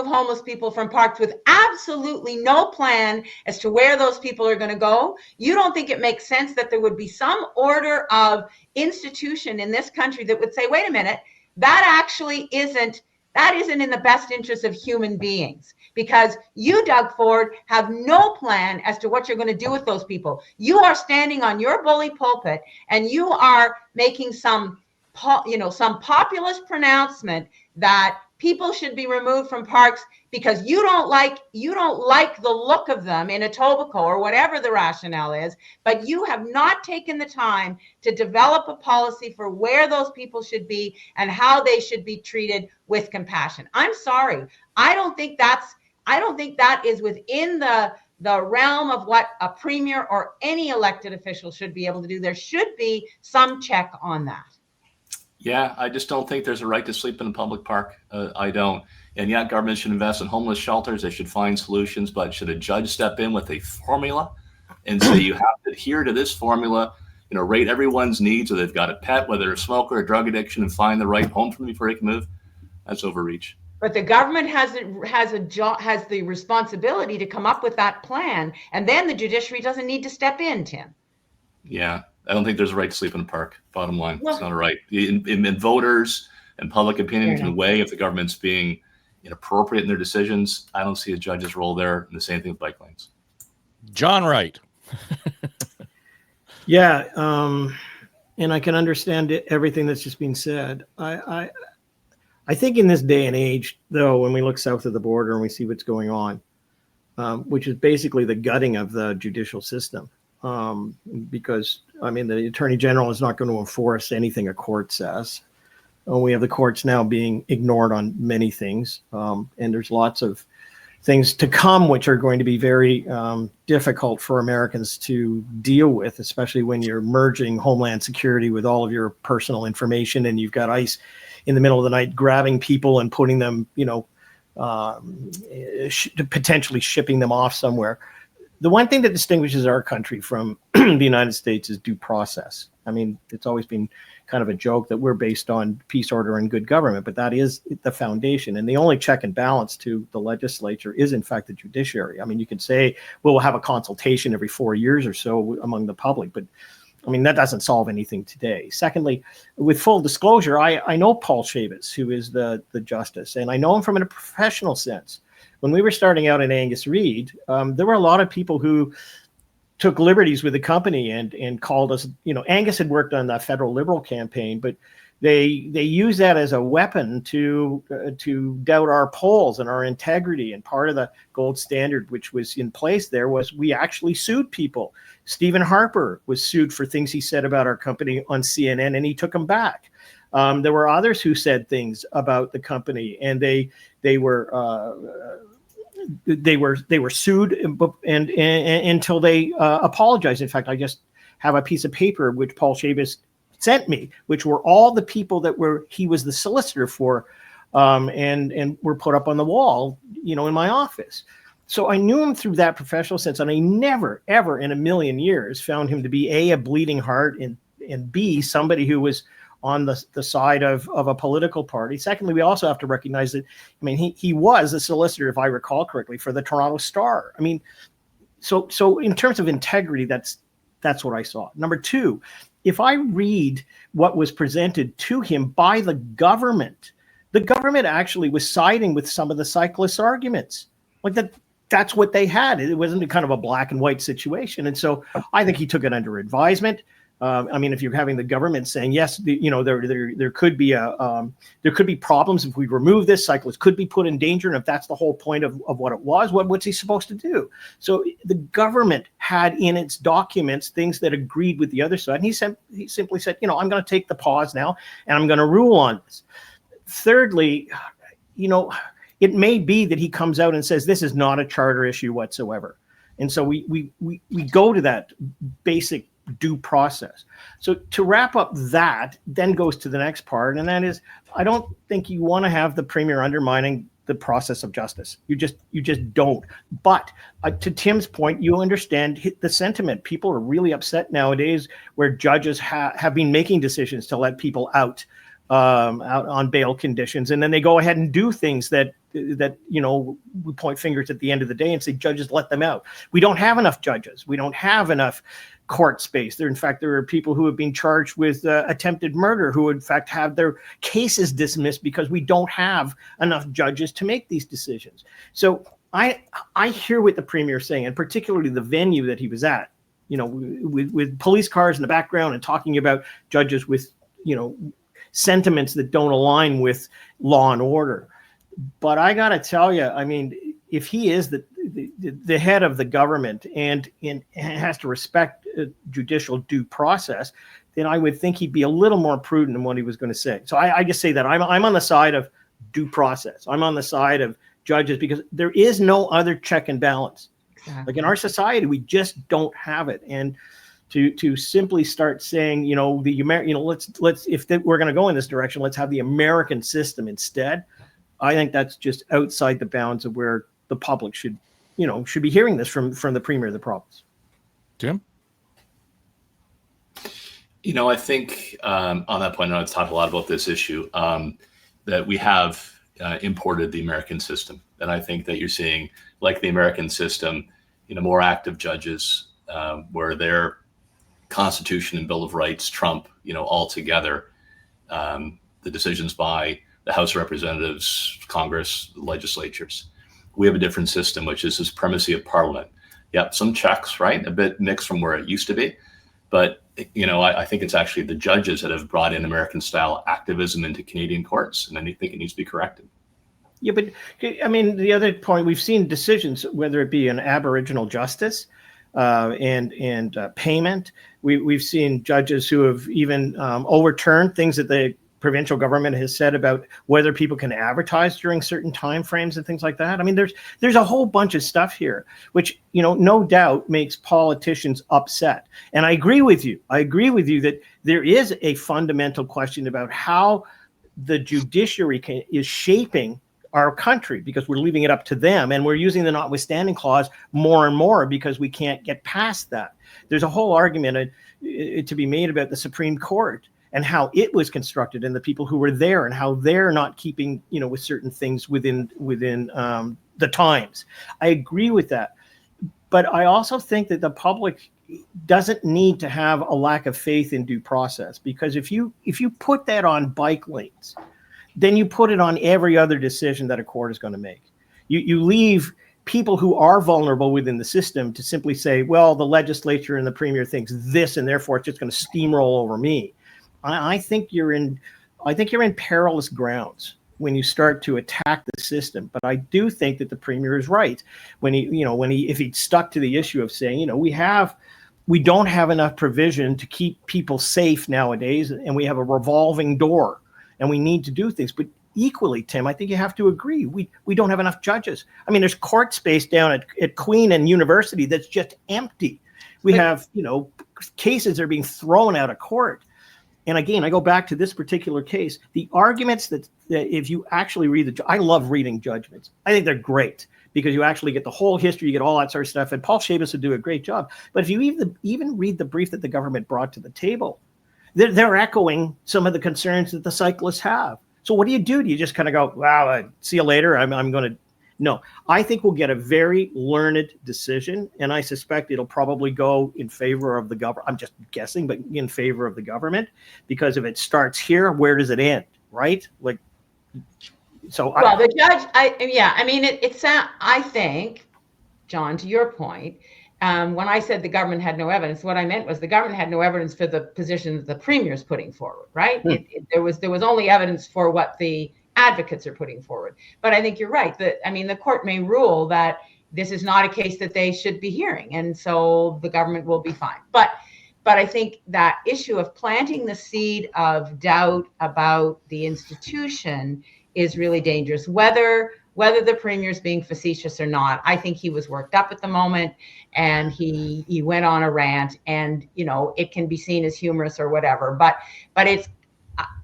homeless people from parks with absolutely no plan as to where those people are going to go? You don't think it makes sense that there would be some order of institution in this country that would say, wait a minute, that isn't in the best interest of human beings, because you, Doug Ford, have no plan as to what you're going to do with those people. You are standing on your bully pulpit and you are making some populist pronouncement that people should be removed from parks because you don't like the look of them in Etobicoke or whatever the rationale is, but you have not taken the time to develop a policy for where those people should be and how they should be treated with compassion. I'm sorry. I don't think that is within the realm of what a premier or any elected official should be able to do. There should be some check on that. Yeah, I just don't think there's a right to sleep in a public park. I don't. And yeah, government should invest in homeless shelters. They should find solutions. But should a judge step in with a formula and say you have to adhere to this formula, rate everyone's needs, or they've got a pet, whether a smoker or drug addiction, and find the right home for them before they can move? That's overreach. But the government has the responsibility to come up with that plan, and then the judiciary doesn't need to step in, Tim. Yeah, I don't think there's a right to sleep in a park. Bottom line, it's not a right. In voters and public opinion can weigh if the government's being inappropriate in their decisions. I don't see a judge's role there. And the same thing with bike lanes. John Wright. Yeah, and I can understand everything that's just been said. I think in this day and age, though, when we look south of the border and we see what's going on, which is basically the gutting of the judicial system, because, the Attorney General is not going to enforce anything a court says. We have the courts now being ignored on many things, and there's lots of things to come which are going to be very difficult for Americans to deal with, especially when you're merging Homeland Security with all of your personal information and you've got ICE in the middle of the night grabbing people and putting them, potentially shipping them off somewhere. The one thing that distinguishes our country from the United States is due process. It's always been kind of a joke that we're based on peace, order, and good government, but that is the foundation. And the only check and balance to the legislature is, in fact, the judiciary. You can say, well, we'll have a consultation every 4 years or so among the public, but that doesn't solve anything today. Secondly, with full disclosure, I know Paul Chavis, who is the justice, and I know him from a professional sense. When we were starting out in Angus Reid, there were a lot of people who took liberties with the company and called us, Angus had worked on the federal Liberal campaign, but they used that as a weapon to doubt our polls and our integrity. And part of the gold standard, which was in place there, was we actually sued people. Stephen Harper was sued for things he said about our company on CNN, and he took them back. There were others who said things about the company, and they were sued and until they apologized. In fact, I just have a piece of paper which Paul Chavis sent me, which were all the people that he was the solicitor for, and were put up on the wall, in my office. So I knew him through that professional sense, and I never, ever in a million years found him to be a bleeding heart, and B, somebody who was on the side of a political party. Secondly, we also have to recognize that, he was a solicitor, if I recall correctly, for the Toronto Star. So in terms of integrity, that's what I saw. Number two, if I read what was presented to him by the government actually was siding with some of the cyclists' arguments. Like that's what they had. It wasn't a kind of a black and white situation. And so I think he took it under advisement. If you're having the government saying, yes, there could be problems if we remove this, cyclists could be put in danger. And if that's the whole point of what it was, what's he supposed to do? So the government had in its documents things that agreed with the other side. And he simply said, I'm going to take the pause now and I'm going to rule on this. Thirdly, it may be that he comes out and says this is not a charter issue whatsoever. And so we go to that basic due process. So to wrap up that then goes to the next part, and that is, I don't think you want to have the premier undermining the process of justice. You just don't. But to Tim's point, you understand the sentiment. People are really upset nowadays where judges have been making decisions to let people out on bail conditions, and then they go ahead and do things that we point fingers at the end of the day and say, judges, let them out. We don't have enough judges. We don't have enough court space. There are people who have been charged with attempted murder who in fact have their cases dismissed because we don't have enough judges to make these decisions. So I hear what the premier is saying, and particularly the venue that he was at, with police cars in the background and talking about judges with, sentiments that don't align with law and order. But I got to tell you, if he is the head of the government and has to respect judicial due process, then I would think he'd be a little more prudent in what he was going to say. So I just say that I'm on the side of due process. I'm on the side of judges because there is no other check and balance. Exactly. Like in our society, we just don't have it. And to simply start saying, let's if we're going to go in this direction, let's have the American system instead. I think that's just outside the bounds of where the public should be hearing this from the premier of the province. Tim? I think on that point, I know I've talked a lot about this issue, that we have imported the American system. And I think that you're seeing, like the American system, more active judges where their Constitution and Bill of Rights trump, altogether the decisions by the House of Representatives, Congress, legislatures. We have a different system, which is this primacy of Parliament. Yep, some checks, right? A bit mixed from where it used to be. But, I think it's actually the judges that have brought in American-style activism into Canadian courts, and I think it needs to be corrected. Yeah, but, the other point, we've seen decisions, whether it be an Aboriginal justice and payment. We've seen judges who have even overturned things that the provincial government has said about whether people can advertise during certain time frames and things like that. There's a whole bunch of stuff here, which, no doubt makes politicians upset. And I agree with you. That there is a fundamental question about how the judiciary is shaping our country, because we're leaving it up to them, and we're using the notwithstanding clause more and more because we can't get past that. There's a whole argument to be made about the Supreme Court and how it was constructed and the people who were there and how they're not keeping, with certain things within the times. I agree with that. But I also think that the public doesn't need to have a lack of faith in due process, because if you put that on bike lanes, then you put it on every other decision that a court is going to make. You leave people who are vulnerable within the system to simply say, well, the legislature and the premier thinks this, and therefore it's just going to steamroll over me. I think you're in perilous grounds when you start to attack the system. But I do think that the premier is right if he stuck to the issue of saying, we don't have enough provision to keep people safe nowadays, and we have a revolving door, and we need to do things. But equally, Tim, I think you have to agree, we don't have enough judges. There's court space down at Queen and University that's just empty. We have, cases that are being thrown out of court. And again, I go back to this particular case. The arguments that if you actually read I love reading judgments. I think they're great because you actually get the whole history, you get all that sort of stuff. And Paul Shabas would do a great job. But if you even read the brief that the government brought to the table, they're echoing some of the concerns that the cyclists have. So what do? Do you just kind of go, wow, see you later? I'm going to. No, I think we'll get a very learned decision, and I suspect it'll probably go in favor of the government. I'm just guessing, but in favor of the government, because if it starts here, where does it end, right? Like, so. Well, the judge, it's I think, John, to your point, when I said the government had no evidence, what I meant was the government had no evidence for the position that the premier is putting forward, right? There was only evidence for what the advocates are putting forward. But I think you're right. The court may rule that this is not a case that they should be hearing, and so the government will be fine. But I think that issue of planting the seed of doubt about the institution is really dangerous, whether the premier is being facetious or not. I think he was worked up at the moment, and he went on a rant, and it can be seen as humorous or whatever. But it's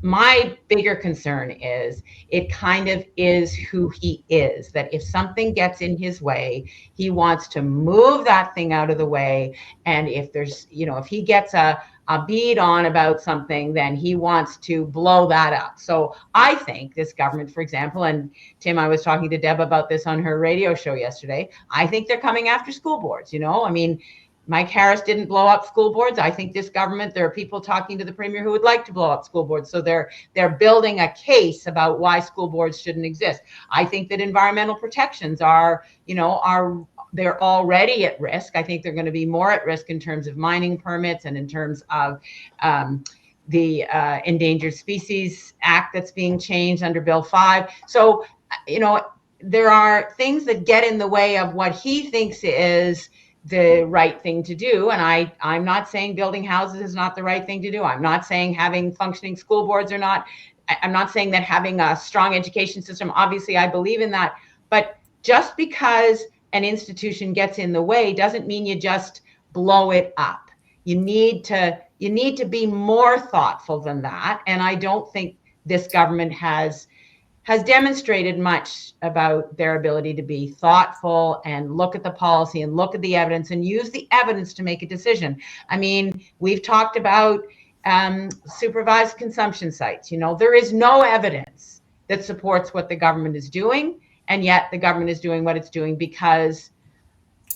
my bigger concern is it kind of is who he is, that if something gets in his way, he wants to move that thing out of the way. And if there's, if he gets a bead on about something, then he wants to blow that up. So I think this government, for example, and Tim, I was talking to Deb about this on her radio show yesterday, I think they're coming after school boards. Mike Harris didn't blow up school boards. I think this government, there are people talking to the premier who would like to blow up school boards. So they're building a case about why school boards shouldn't exist. I think that environmental protections they're already at risk. I think they're going to be more at risk in terms of mining permits and in terms of the Endangered Species Act that's being changed under Bill 5. So, there are things that get in the way of what he thinks is the right thing to do. And I'm not saying building houses is not the right thing to do. I'm not saying having functioning school boards or not. I'm not saying that having a strong education system, obviously I believe in that. But just because an institution gets in the way doesn't mean you just blow it up. You need to be more thoughtful than that. And I don't think this government has demonstrated much about their ability to be thoughtful and look at the policy and look at the evidence and use the evidence to make a decision. We've talked about supervised consumption sites. There is no evidence that supports what the government is doing, and yet the government is doing what it's doing because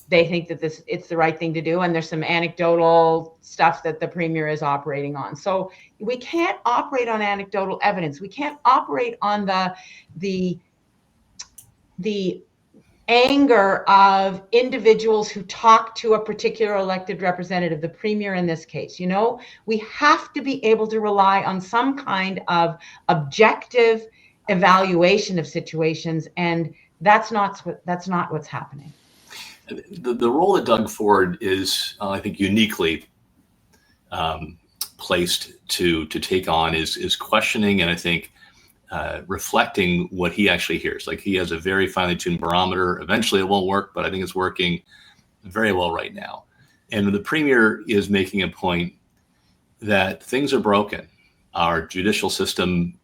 they think that it's the right thing to do, and there's some anecdotal stuff that the premier is operating on. So we can't operate on anecdotal evidence. We can't operate on the anger of individuals who talk to a particular elected representative, the premier in this case. We have to be able to rely on some kind of objective evaluation of situations, and that's not what's happening. The role that Doug Ford is, I think, uniquely placed to take on is questioning, and I think reflecting what he actually hears. Like, he has a very finely tuned barometer. Eventually it won't work, but I think it's working very well right now. And the premier is making a point that things are broken. Our judicial system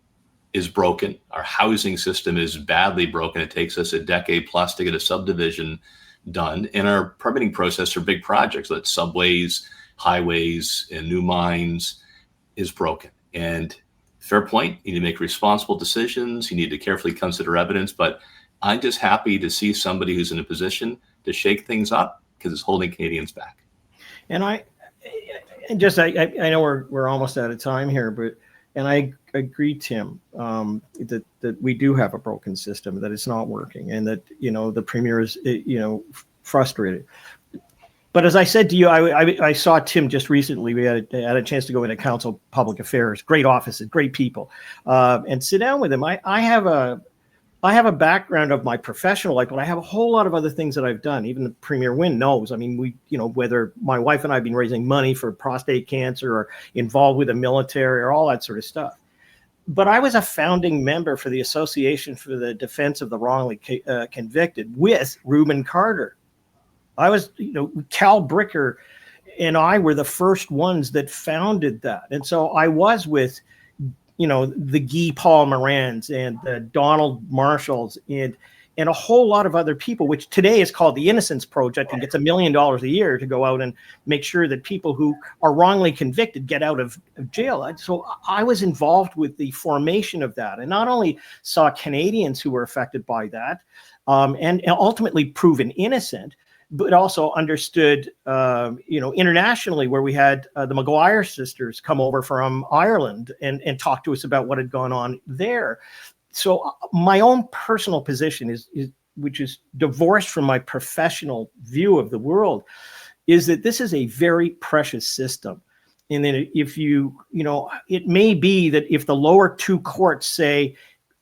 is broken. Our housing system is badly broken. It takes us a decade plus to get a subdivision done. And our permitting process for big projects, like subways, highways, and new mines, is broken. And fair point, you need to make responsible decisions. You need to carefully consider evidence. But I'm just happy to see somebody who's in a position to shake things up, because it's holding Canadians back. And I know we're almost out of time here, but I agree, Tim, that we do have a broken system, that it's not working, and that the premier is frustrated. But as I said to you, I saw Tim just recently. We had a chance to go into Council Public Affairs, great offices, great people, and sit down with him. I have a background of my professional life, but I have a whole lot of other things that I've done. Even the Premier Wynne knows. Whether my wife and I have been raising money for prostate cancer or involved with the military or all that sort of stuff. But I was a founding member for the Association for the Defense of the Wrongly Convicted with Reuben Carter. I was, Cal Bricker, and I were the first ones that founded that. And so I was with, the Guy Paul Morans and the Donald Marshalls and a whole lot of other people, which today is called the Innocence Project, and gets $1 million a year to go out and make sure that people who are wrongly convicted get out of jail. So I was involved with the formation of that, and not only saw Canadians who were affected by that and ultimately proven innocent, but also understood, internationally, where we had the Maguire sisters come over from Ireland and talk to us about what had gone on there. So my own personal position is which is divorced from my professional view of the world, is that this is a very precious system. And then if it may be that if the lower two courts say,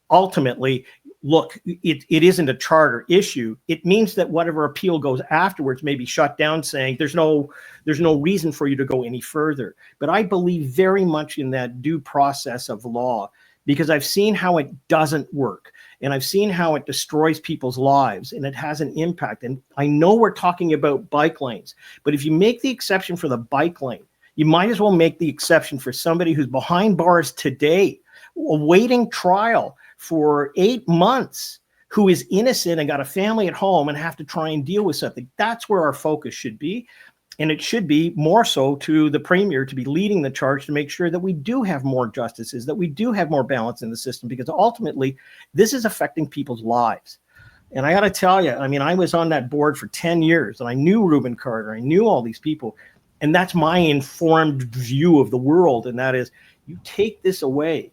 ultimately, look, it isn't a charter issue, it means that whatever appeal goes afterwards may be shut down, saying there's no reason for you to go any further. But I believe very much in that due process of law, because I've seen how it doesn't work, and I've seen how it destroys people's lives, and it has an impact. And I know we're talking about bike lanes, but if you make the exception for the bike lane, you might as well make the exception for somebody who's behind bars today, awaiting trial for 8 months, who is innocent and got a family at home and have to try and deal with something. That's where our focus should be. And it should be more so to the Premier to be leading the charge to make sure that we do have more justices, that we do have more balance in the system, because ultimately this is affecting people's lives. And I got to tell you, I was on that board for 10 years and I knew Reuben Carter, I knew all these people. And that's my informed view of the world. And that is, you take this away,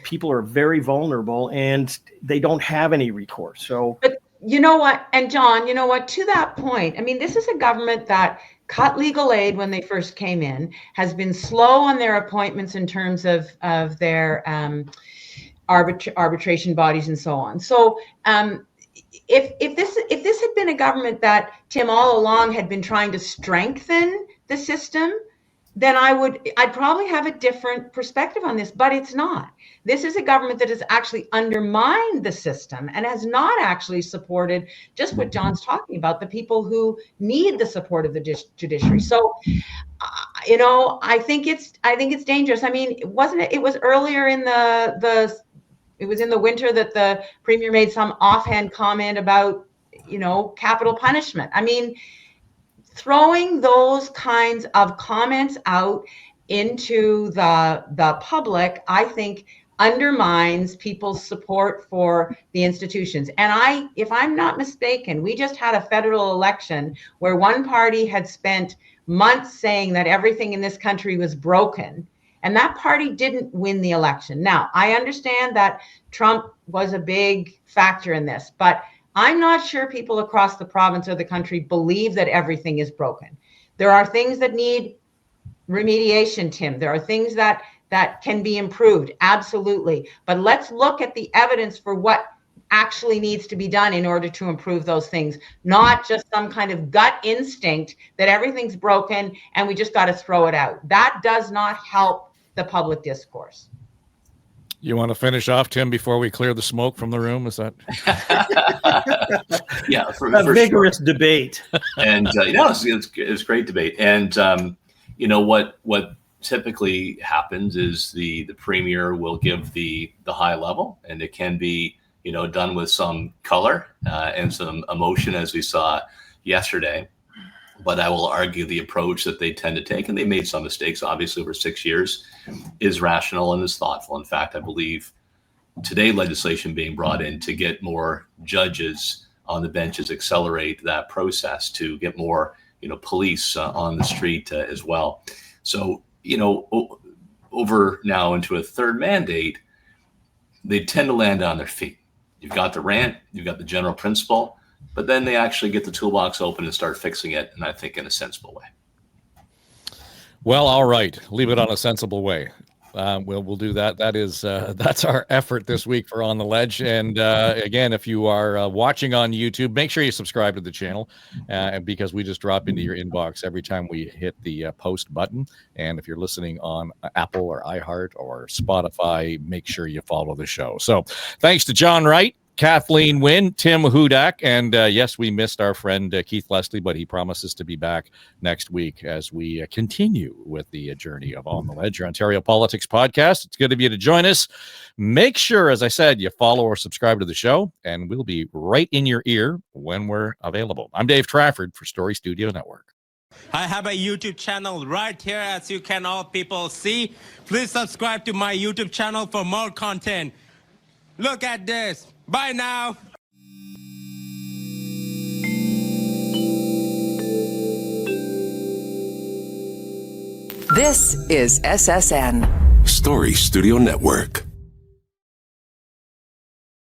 people are very vulnerable and they don't have any recourse. So, but you know what? And John, you know what? To that point, this is a government that cut legal aid when they first came in, has been slow on their appointments in terms of their arbitration bodies and so on. So if this had been a government that, Tim, all along had been trying to strengthen the system, then I'd probably have a different perspective on this, but it's not. This is a government that has actually undermined the system and has not actually supported just what John's talking about, the people who need the support of the judiciary. So, I think it's dangerous. It was earlier in it was in the winter that the Premier made some offhand comment about, capital punishment. Throwing those kinds of comments out into the public, I think, undermines people's support for the institutions. And if I'm not mistaken, we just had a federal election where one party had spent months saying that everything in this country was broken, and that party didn't win the election. Now, I understand that Trump was a big factor in this, but I'm not sure people across the province or the country believe that everything is broken. There are things that need remediation, Tim. There are things that can be improved, absolutely. But let's look at the evidence for what actually needs to be done in order to improve those things, not just some kind of gut instinct that everything's broken and we just got to throw it out. That does not help the public discourse. You want to finish off, Tim, before we clear the smoke from the room? Is that? Yeah, for vigorous debate. And it's great debate. And what typically happens is the Premier will give the high level, and it can be done with some color and some emotion, as we saw yesterday. But I will argue the approach that they tend to take, and they made some mistakes, obviously, over 6 years, is rational and is thoughtful. In fact, I believe today legislation being brought in to get more judges on the benches, accelerate that process to get more, police on the street as well. So, over now into a third mandate, they tend to land on their feet. You've got the rant, you've got the general principle, but then they actually get the toolbox open and start fixing it, and I think in a sensible way. Well, all right. Leave it on a sensible way. We'll do that. That's our effort this week for On the Ledge. And again, if you are watching on YouTube, make sure you subscribe to the channel because we just drop into your inbox every time we hit the post button. And if you're listening on Apple or iHeart or Spotify, make sure you follow the show. So thanks to John Wright, Kathleen Wynne, Tim Hudak, and yes, we missed our friend Keith Leslie, but he promises to be back next week as we continue with the journey of On the Ledge, your Ontario Politics podcast. It's good of you to join us. Make sure, as I said, you follow or subscribe to the show, and we'll be right in your ear when we're available. I'm Dave Trafford for Story Studio Network. I have a YouTube channel right here, as you can all people see. Please subscribe to my YouTube channel for more content. Look at this. Bye now. This is SSN. Story Studio Network.